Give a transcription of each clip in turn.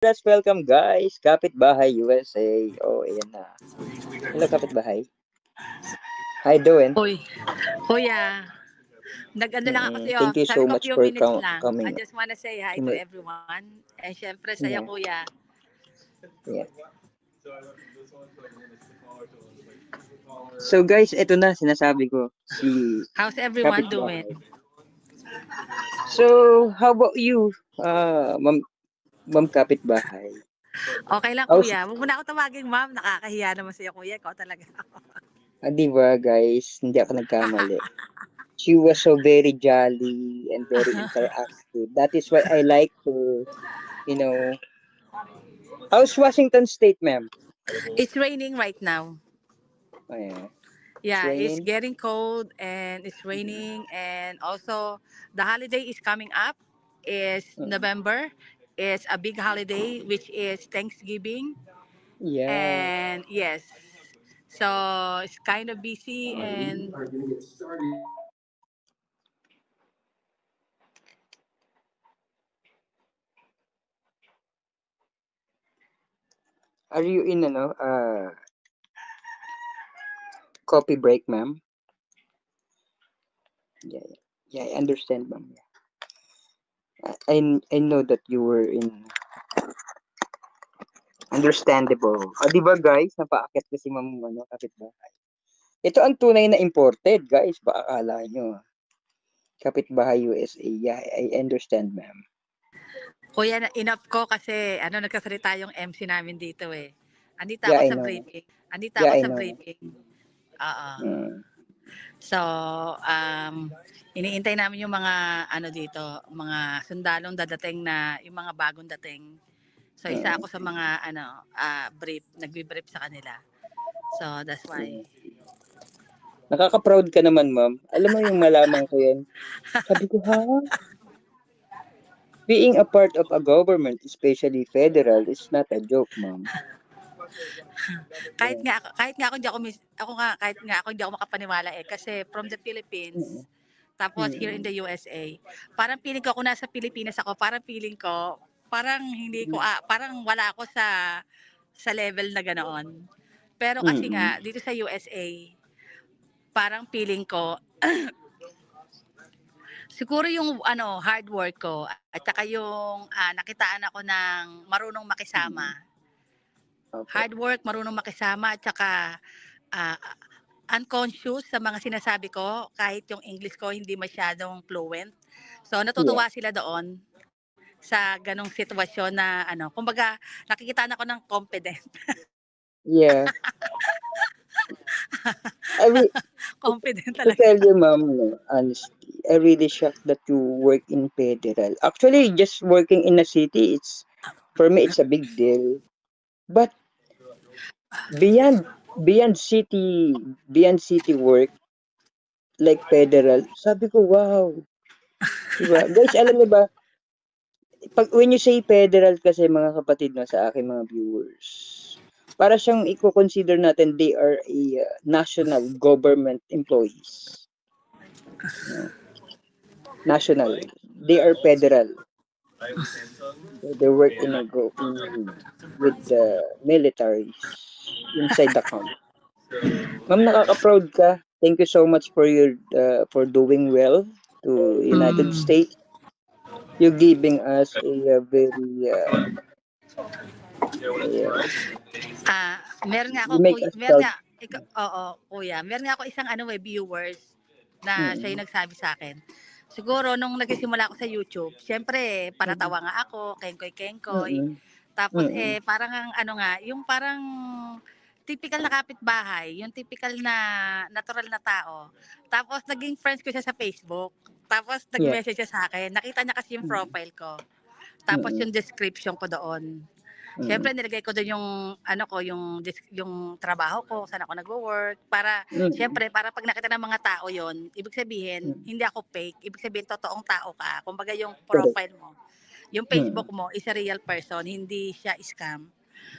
Let's welcome guys, Kapitbahay USA. Oh, ayan na. Hello, Kapitbahay. How you doing? Uy, kuya, nag-ano lang ako sa'yo. Thank you Sabi so ko much few for minutes lang. I coming. just wanna say hi to everyone. And syempre sa'yo, Yeah, kuya. yeah. So guys, ito na sinasabi ko si How's everyone doing? Kapitbahay. So, how about you, Ma'am Kapitbahay? Okay lang, How's, kuya. Huwag mo na ako tawaging ma'am. Nakakahiya naman sa'yo, kuya. Ikaw talaga. di ba guys, hindi ako nagkamali. She was so very jolly and very interactive. That is why I like her, you know. How's Washington State, ma'am? It's raining right now. Oh, yeah. It's Yeah, it's raining. getting cold and it's raining. And also, the holiday is coming up. Is Mm. November. It's a big holiday, which is Thanksgiving. Yeah. And yes, so it's kind of busy and Are you in coffee break, ma'am? Yeah, yeah. Yeah, I understand, ma'am. Yeah. I know that you were in understandable. Di ba guys, napaakit ko si ma'am kapitbahay. Ito ang tunay na imported, guys. Baka akala nyo. Kapitbahay USA. Yeah, I understand, ma'am. kuya na enough ko kasi nagsasalita yung MC namin dito eh. Andito Yeah, ako I sa know. briefing. Andito Yeah, ako I sa know. briefing. Oo. Mm. So, iniintay namin yung mga dito, mga sundalong dadating na yung mga bagong dating. So, isa Mm. ako sa mga brief, nagbi-brief sa kanila. So, that's why. Mm. Nakaka-proud ka naman, ma'am. Alam mo yung malaman ko yan. Sabi ko, ha? Being a part of a government, especially federal, is not a joke, ma'am. Kahit Yeah. nga kahit nga ako hindi ako ako nga kahit nga ako hindi ako makapaniwala eh kasi from the Mm. Philippines tapos here in Mm. the USA, parang feeling ko kung nasa Pilipinas ako, parang feeling ko parang hindi ko parang wala ako sa level na ganoon. Pero kasi Mm. nga dito sa USA, parang feeling ko siguro yung hard work ko at saka yung nakitaan ako ng marunong Mm. makisama. Opo. Hard work, marunong makisama at saka ah, unconscious sa mga sinasabi ko kahit yung English ko hindi masyadong fluent. So Yeah. natutuwa sila doon sa ganong sitwasyon na kumbaga nakikita na ako ng confident. Yeah. I re- Confident to talaga. tell you, ma'am, no, honestly, I really shocked that you work in federal. Actually, just working in a city, for me, it's a big deal. But beyond beyond city work, like federal, sabi ko, wow. Diba? Guys, alam niyo ba, when you say federal kasi mga kapatid no, sa aking mga viewers, para siyang i-consider natin they are a national government employees. No? National. They are federal. They work with the militaries inside the camp. Ma'am, nakaka-proud ka. Thank you so much for your for doing well to United Mm. States. You giving us a very Meron nga ako you make kuya, us meron proud. nga oo, kuya. Meron nga ako isang viewers na siya Mm, yung nagsabi sa akin. Siguro nung nagsisimula ako sa YouTube, syempre mm, panatawa nga ako, kengkoy-kengkoy. mm, Tapos mm, parang ang yung parang typical na kapitbahay, yung typical na natural na tao. Tapos naging friends ko siya sa Facebook. Tapos yeah. nag-message siya sa akin. Nakita niya kasi yung Mm, profile ko. Tapos mm, yung description ko doon. mm, Siyempre nilagay ko doon yung yung trabaho ko, saan ako nagwo-work para mm, siyempre para pag nakita ng mga tao yon, ibig sabihin mm, hindi ako fake, ibig sabihin totoong tao ka. Kumbaga yung correct. profile mo, yung Mm, Facebook mo is a real person, hindi siya scam.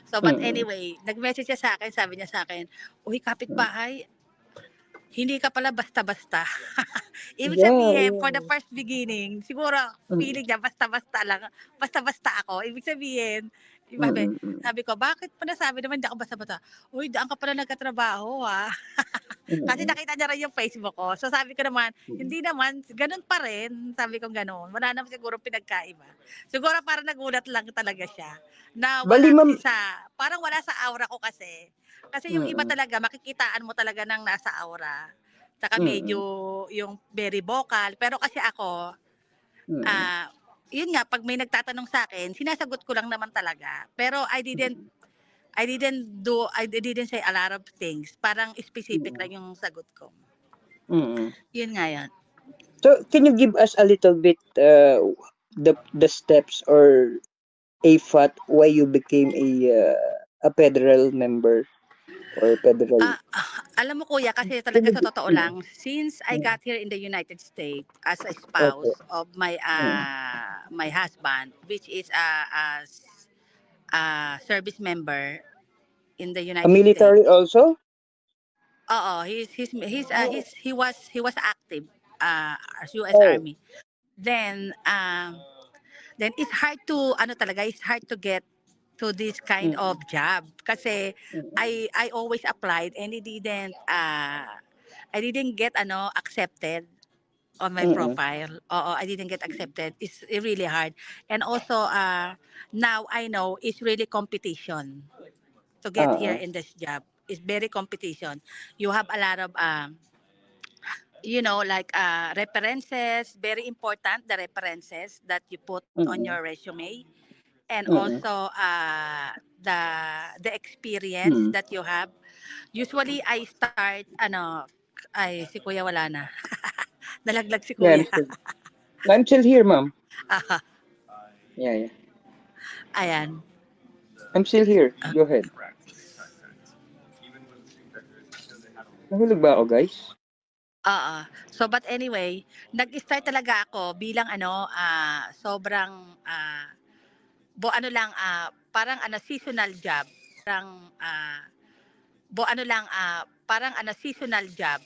So but mm, anyway, nag-message siya sa akin, sabi niya sa akin, "Uy, mm, kapitbahay, hindi ka pala basta-basta. Ibig Yeah, sabihin, for the yeah. first beginning, siguro Mm, feeling niya basta-basta lang, basta-basta ako. Ibig sabihin, sabi, mm, mm, sabi ko, bakit pa nasabi naman di ako basta-basta? Uy, daan ka pala nagkatrabaho ah. Kasi mm, nakita niya rin yung Facebook ko. So sabi ko naman, mm. hindi naman, ganun pa rin. Sabi ko ganun. Wala naman siguro pinagkaiba. Siguro parang nagulat lang talaga siya. Na Bali, wala ma'am. kasi parang wala sa aura ko kasi. Kasi yung iba Mm, talaga, makikitaan mo talaga ng nasa aura. Tsaka medyo mm, yung very vocal. Pero kasi ako, mm, ah, yun nga, pag may nagtatanong sa akin, sinasagot ko lang naman talaga. Pero I didn't say a lot of things. Parang specific mm, lang yung sagot ko. mm. Yun nga yun. So, can you give us a little bit the steps or a fact why you became a federal member or federal? Alam mo kuya, kasi Can talaga you sa gi- totoo lang, since I got here in the United States as a Opo. spouse of Mm. my husband, which is a service member in the A United military States. also? Oo, Oh. he was active as US Oh. Army. Then then it's hard to ano talaga, it's hard to get to this kind of Mm, job kasi mm, I always applied and I didn't get accepted on my mm, profile. Oo, I didn't get accepted. It's really hard. And also now I know it's really competition to get here ah, in this job. It's very competition. You have a lot of you know, like references, very important, the references that you put on mm, your resume, and mm, also the the experience mm. that you have. Usually I start ay si kuya wala na. Nalaglag si Yeah, kuya. I'm still. No, I'm still here, ma'am. Aha, Yeah, yeah. ayan. I'm still here. Go ahead. Nahulog ba ako, guys? Oo. So but anyway, nag-start talaga ako bilang sobrang ano lang parang seasonal job. Parang parang seasonal job.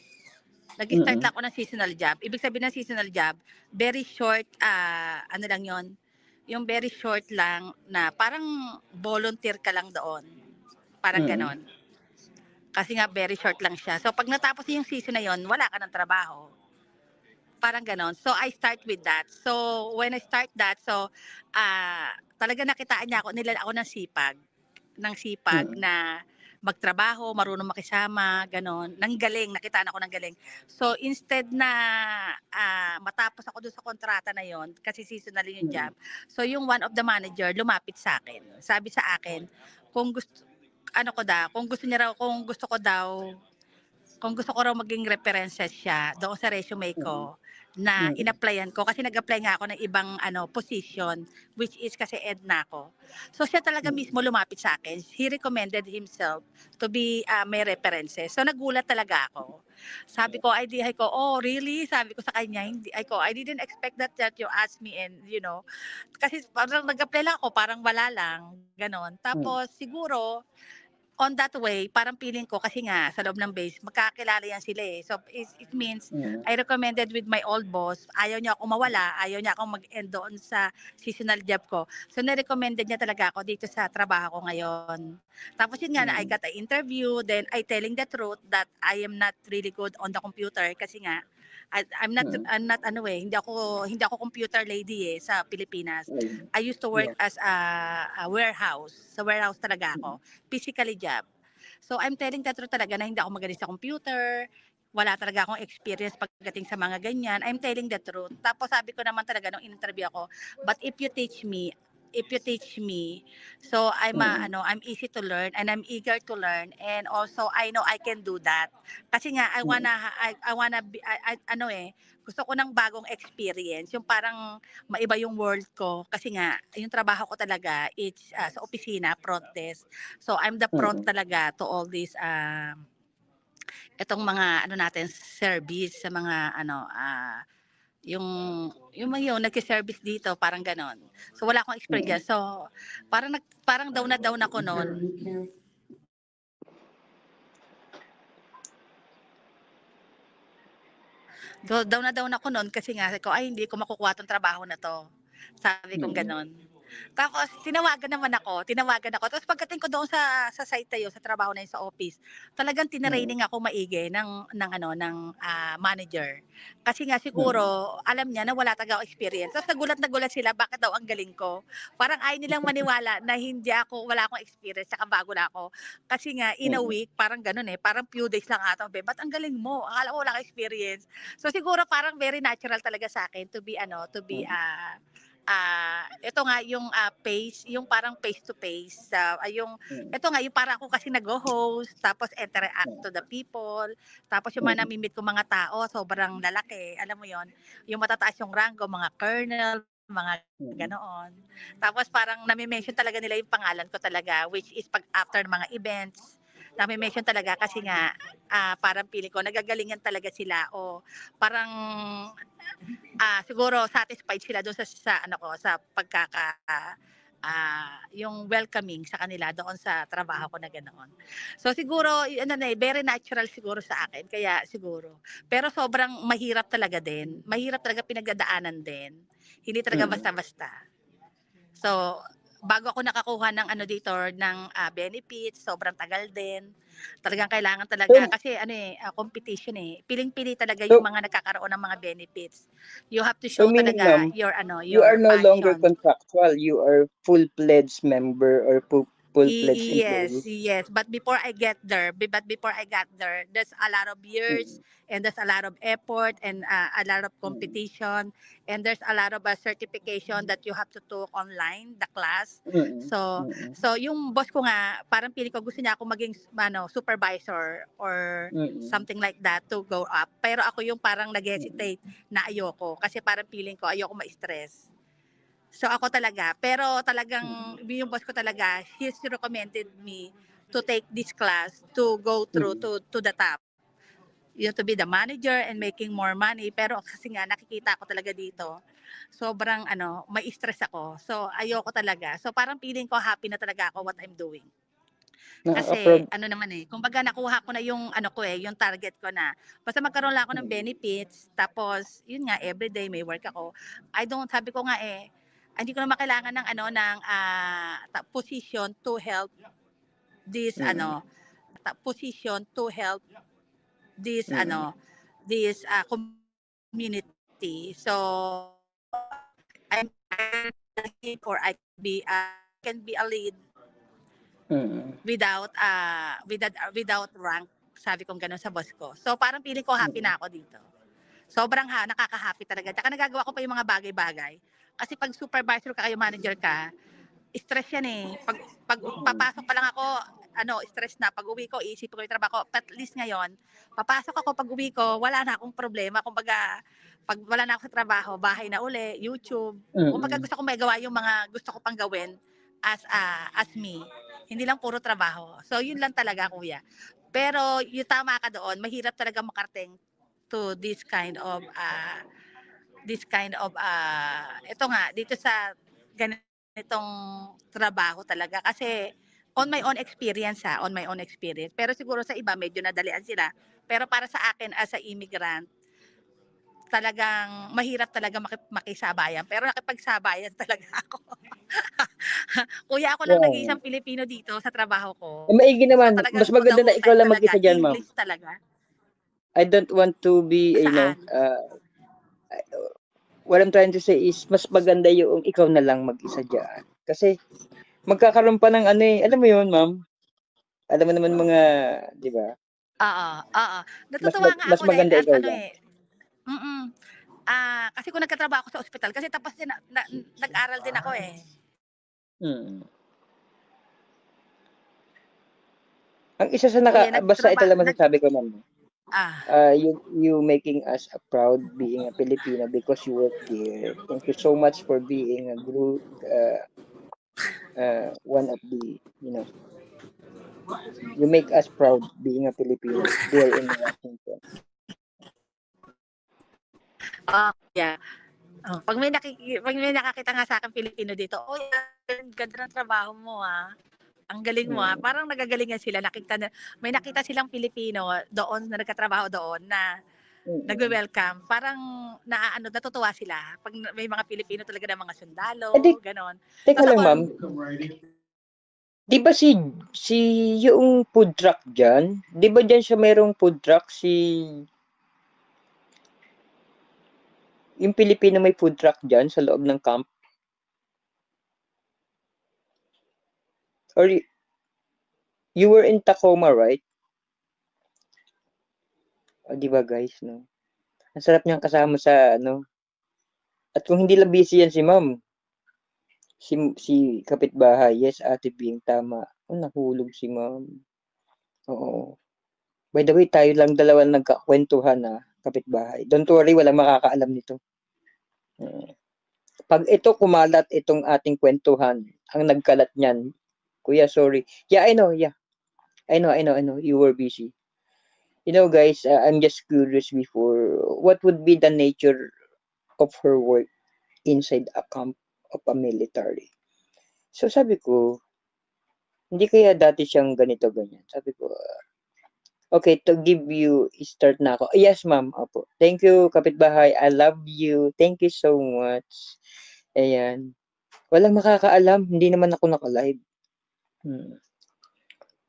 Nag-start Mm, lang ako ng seasonal job. Ibig sabihin ng seasonal job, very short, ano lang yon, yung very short lang na parang volunteer ka lang doon. Parang mm, ganon. Kasi nga very short lang siya. So pag natapos yung season na yon, wala ka ng trabaho. Parang ganon. So I start with that. So when I start that, so talaga nakitaan niya ako, nila ako ng sipag mm, na magtrabaho, marunong makisama, ganon. Nang galing, nakitaan ako ng galing. So instead na matapos ako doon sa kontrata na yon, kasi seasonal yung mm, job. So yung one of the manager lumapit sa akin. Sabi sa akin, kung gusto kung gusto ko daw kung gusto ko raw maging references siya doon sa resume mm, ko na mm, in-applyan ko kasi nag-apply nga ako ng ibang position which is kasi EDNA ako. So siya talaga mismo lumapit sa akin. He recommended himself to be may references. So nagulat talaga ako. Sabi ko, oh really? Sabi ko sa kanya, hindi, I didn't expect that you asked me and you know, kasi parang nag-apply lang ako, parang wala lang, ganon. mm, Tapos siguro, on that way, parang feeling ko kasi nga sa loob ng base, magkakilala yan sila eh. So it means mm, I recommended with my old boss, ayaw niya ako mawala, ayaw niya akong mag-end doon sa seasonal job ko. So na-recommended niya talaga ako dito sa trabaho ko ngayon. Tapos yun nga, na I mm, got an interview, then I telling the truth that I am not really good on the computer kasi nga mm. I'm not hindi ako computer lady sa Pilipinas. Ayun. I used to work Yeah. as a warehouse. Sa warehouse talaga Mm, ako, physically job. So I'm telling the truth talaga na hindi ako magaling sa computer, wala talaga akong experience pagdating sa mga ganyan. I'm telling the truth. Tapos sabi ko naman talaga nung in-interview ako, but if you teach me, so mm, I'm easy to learn and I'm eager to learn and also I know I can do that. Kasi nga mm, I wanna be, gusto ko ng bagong experience, yung parang maiba yung world ko kasi nga yung trabaho ko talaga it's sa opisina, front desk. So I'm the front mm, talaga to all these itong mga natin service sa mga yung yung nagki-service dito parang ganon. So wala akong mm. experience. So parang down na down ako noon. Down na down ako no'n kasi nga sabi ko, "Ay hindi ko makukuha 'tong trabaho na 'to." Sabi kong Mm. gano'n. Tapos tinawagan ako. Tapos pagdating ko doon sa site na 'yon, sa trabaho na 'yon sa office, talagang Mm. tinraining ako maigi ng manager. Kasi nga Mm. siguro alam niya na wala talaga akong experience. Tapos nagulat na gulat sila bakit daw ang galing ko. Parang ayaw nilang maniwala na wala akong experience tsaka bago na ako. Kasi nga in a Mm. week, parang gano'n, parang few days lang ata, "Ba't ang galing mo? Akala ko wala kang experience." So siguro parang very natural talaga sa akin Mm. ito nga yung yung parang face to face, Mm. ito nga yung para ako kasi nag-host, tapos interact to the people, tapos yung mga Mm. namimit ko mga tao, sobrang lalaki, alam mo yon, yung matataas yung rango, mga colonel, mga Mm. ganoon. Tapos parang nami-mention talaga nila yung pangalan ko talaga, which is pag after mga events, nami-mention talaga kasi nga parang pili ko nagagalingan talaga sila o parang siguro satisfied sila doon sa yung welcoming sa kanila doon sa trabaho ko na ganoon. So siguro, very natural siguro sa akin, kaya siguro. Pero sobrang mahirap talaga din. Mahirap talaga pinagdadaanan din. Hindi talaga Mm. basta-basta. So, bago ako nakakuha ng dito, ng benefits, sobrang tagal din. Talagang kailangan talaga, So kasi competition Piling-pili talaga yung so mga nagkakaroon ng mga benefits. You have to so show meaning, talaga ma'am, you are your no longer passion. contractual, you are full-fledged member or full-fledged Yes, employee? yes. But before I got there, there's a lot of years Mm. and there's a lot of effort and a lot of Mm. competition and there's a lot of certification that you have to take online, the class. Mm. So, Mm. so yung boss ko nga, parang pili ko gusto niya ako maging supervisor or Mm. something like that to go up. Pero ako yung parang Mm. nag-hesitate na ayoko kasi parang feeling ko ayoko ma-stress. So ako talaga, pero talagang yung boss ko talaga, he's recommended me to take this class to go through Mm. to the top. To be the manager and making more money. Pero kasi nga nakikita ko talaga dito, sobrang may stress ako. So ayoko talaga. So parang feeling ko happy na talaga ako what I'm doing. Kasi Nakaka-proud. kumbaga nakuha ko na yung yung target ko na. Basta magkaroon lang ako ng Mm. benefits, tapos yun nga everyday may work ako. Sabi ko nga hindi ko na kailangan ng position to help this Mm. position to help this Mm. community. So I'm looking for I can be a lead Mm. without rank, sabi kong gano'n sa boss ko. So parang feeling ko happy Mm. na ako dito. Sobrang nakaka-happy talaga. Tsaka nagagawa ko pa yung mga bagay-bagay. Kasi pag supervisor ka kayo manager ka, stress yan Pag Mm. papasok pa lang ako, stress na. Pag uwi ko, iisipin ko yung trabaho ko. At least ngayon, papasok ako, pag uwi ko, wala na akong problema. Kumbaga, pag wala na ako sa trabaho, bahay na uli, YouTube. Kumbaga Mm. gusto ko magawa yung mga gusto ko pang gawin as me. Hindi lang puro trabaho. So, yun lang talaga, kuya. Pero, yung tama ka doon, mahirap talaga makarating to ito nga, dito sa ganitong trabaho talaga. Kasi, on my own experience. Pero siguro sa iba, medyo nadalian sila. Pero para sa akin, as a immigrant, talagang mahirap talaga makisabayan. Pero nakipagsabayan talaga ako. Kuya, ako lang Yeah. nag-iisang Pilipino dito sa trabaho ko. Maigi So naman, mas talagang to the maganda whole na ikaw time lang talaga, mag-isa diyan, ma'am. English talaga. I don't want to be, Saan? what I'm trying to say is mas maganda yung ikaw na lang mag-isa diyan. Kasi magkakaroon pa ng alam mo yun, ma'am? Alam mo naman mga, 'di ba? Oo, oo. Natutuwa nga Mas ako dahil maganda ikaw lang. mm. Kasi kung nagkatrabaho ako sa ospital, kasi tapos din nag-aral din ako Mm. Ang isa sa Kuya, basta ito lang masasabi ko, ma'am. ah, You making us proud being a Filipino because you work there. Thank you so much for being a group, one of the, you make us proud being a Filipino there in Washington. Kuya. Oh, pag may nakakita nga sa akin Pilipino dito, "Uy, ang ganda ng trabaho mo, ang galing mo, Mm. Parang nagagalingan sila, may nakita silang Pilipino doon na nagkatrabaho doon na Mm. nagwe-welcome. Parang natutuwa sila pag may mga Pilipino talaga na mga Eh, di sundalo, ganon. teka Tapos lang ako, ma'am, 'di ba si yung food truck diyan, 'di ba diyan siya merong food truck yung Pilipino may food truck diyan sa loob ng camp? Or you were in Tacoma, right? Oh, 'di ba guys, no? Ang sarap niyang kasama sa ano, at kung hindi lang busy yan si ma'am, si kapitbahay, yes, Ate Bing, tama. Oh, nahulog si ma'am. Oo. By the way, tayo lang dalawa nagkakwentuhan na kapitbahay. Don't worry, walang makakaalam nito. Mm. Pag ito kumalat itong ating kwentuhan, ang nagkalat niyan, kuya, sorry. Yeah, I know, yeah. I know. You were busy. You know, guys, I'm just curious before, what would be the nature of her work inside a camp of a military? So sabi ko, hindi kaya dati siyang ganito, ganyan. Sabi ko, okay, to give you, start na ako. Yes, ma'am. Opo. Thank you, kapitbahay. I love you. Thank you so much. Ayan. Walang makakaalam. Hindi naman ako naka-live. Hmm.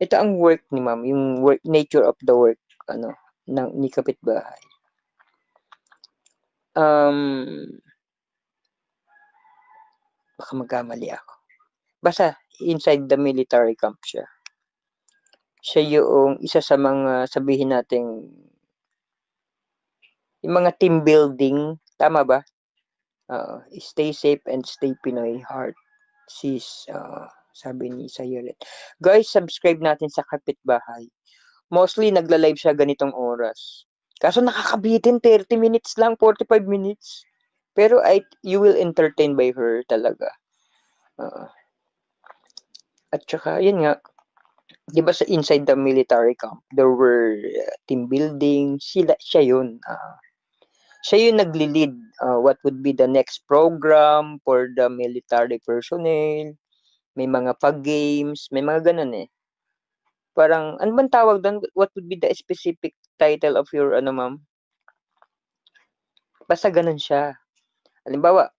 Ito ang work ni ma'am. Yung work, nature of the work, ano, ni kapitbahay. Um, baka magkamali ako. Basta, inside the military camp siya. Siya yung isa sa mga, sabihin nating, yung mga team building. Tama ba? Stay safe and stay Pinoy heart. Sis, sabi ni Sayolet. Guys, subscribe natin sa Kapitbahay. Mostly, nagla-live siya ganitong oras. Kaso nakakabitin, 30 minutes lang, 45 minutes. Pero you will entertain by her talaga. Uh, at saka, yun nga, di ba sa inside the military camp, there were team building, siya yun. Siya yung nagli-lead what would be the next program for the military personnel. May mga pag-games, may mga ganun eh. Parang, ano bang tawag doon? What would be the specific title of your, ano ma'am? Basta ganun siya. Halimbawa,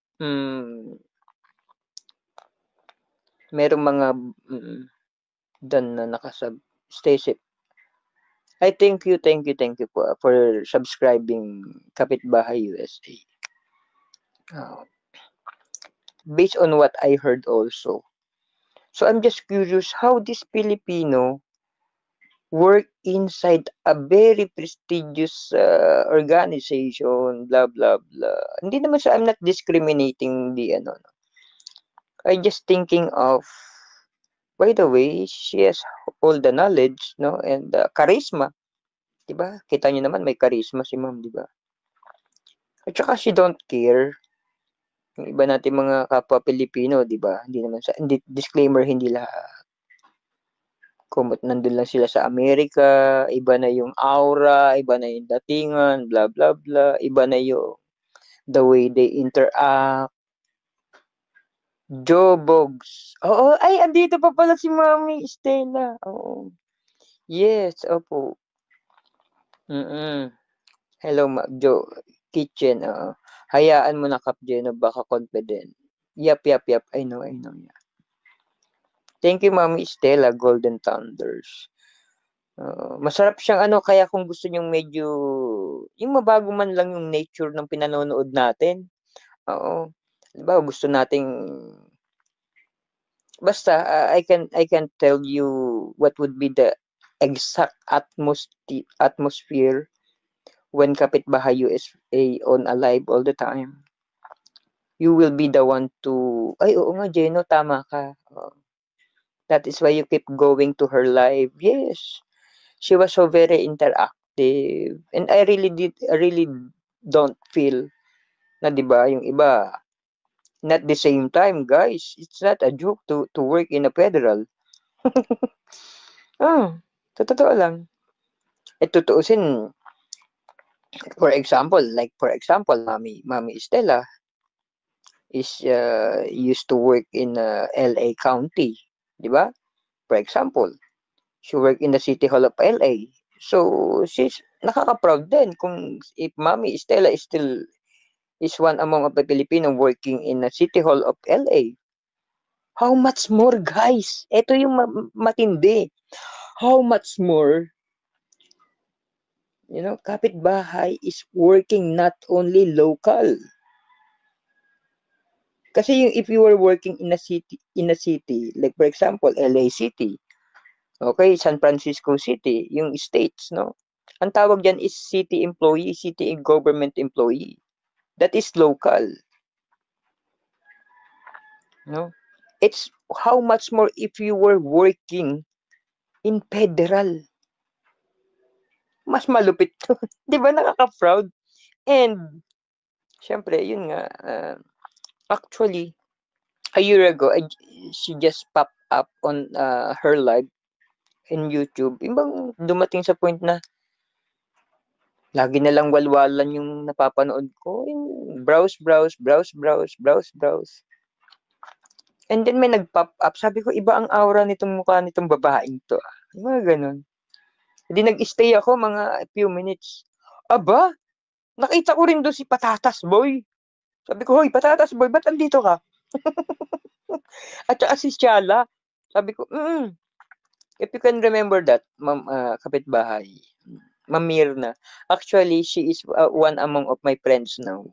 merong mga doon na nakasab. Stay safe. I thank you po for subscribing Kapitbahay USA. Based on what I heard also. So I'm just curious how this Filipino work inside a very prestigious organization, blah, blah, blah. Hindi naman sa, I'm not discriminating the, ano, no. I just thinking of, by the way, she has all the knowledge, no, and charisma. Diba? Kita niyo naman, may charisma si ma'am, diba? At saka she don't care. Yung iba natin mga kapwa Pilipino, diba? Hindi naman sa, disclaimer, hindi lahat. Kung nandun lang sila sa Amerika, iba na yung aura, iba na yung datingan, blah, blah, blah. Iba na yung the way they interact. Jobogs. Oo, ay, andito pa pala si Mami Stella. Oo. Yes, opo. Hello, Jo. Kitchen, hayaan mo na, Kap Jeno, baka confident. Yap. I know. Yeah. Thank you, Mami Stella, Golden Thunders. Masarap siyang ano, kaya kung gusto nyong medyo, yung mabago man lang yung nature ng pinanonood natin. Oo. Diba, gusto nating, basta, I can tell you what would be the exact atmosphere when Kapitbahay USA on alive all the time. You will be the one to, ay, oo nga, Jeno, tama ka. That is why you keep going to her live. Yes. She was so very interactive. And I really don't feel na, di ba, yung iba, not the same time, guys. It's not a joke to work in a federal. Totoo lang. Tutuusin, for example, Mami Estela is used to work in LA County, di ba? For example, she worked in the City Hall of LA. So, she's nakaka-proud din kung if Mommy Stella is one among of the Filipino working in a City Hall of LA. How much more, guys? Ito yung matindi. How much more, kapitbahay is working not only local. Kasi yung if you were working in a city, like for example, LA City, okay, San Francisco City, yung states, no? Ang tawag diyan is city employee, city government employee. That is local, no? It's how much more if you were working in federal. Mas malupit to. 'Di ba nakaka-proud? And syempre, yun nga, actually, a year ago, she just popped up on her live in YouTube. Yung bang dumating sa point na lagi na lang walwalan yung napapanood ko. Yung browse, browse, browse, browse, browse, browse. And then may nag-pop up. Sabi ko, iba ang aura nitong mukha nitong babaeng to. Yung mga ganun. Hindi nag-stay ako mga few minutes. Aba, nakita ko rin doon si Patatas Boy. Sabi ko, hoy, Patatas Boy, ba't andito ka? At saka si Shala. Sabi ko, if you can remember that, ma'am, kapitbahay, Ma'am Mirna. Actually, she is one among of my friends now.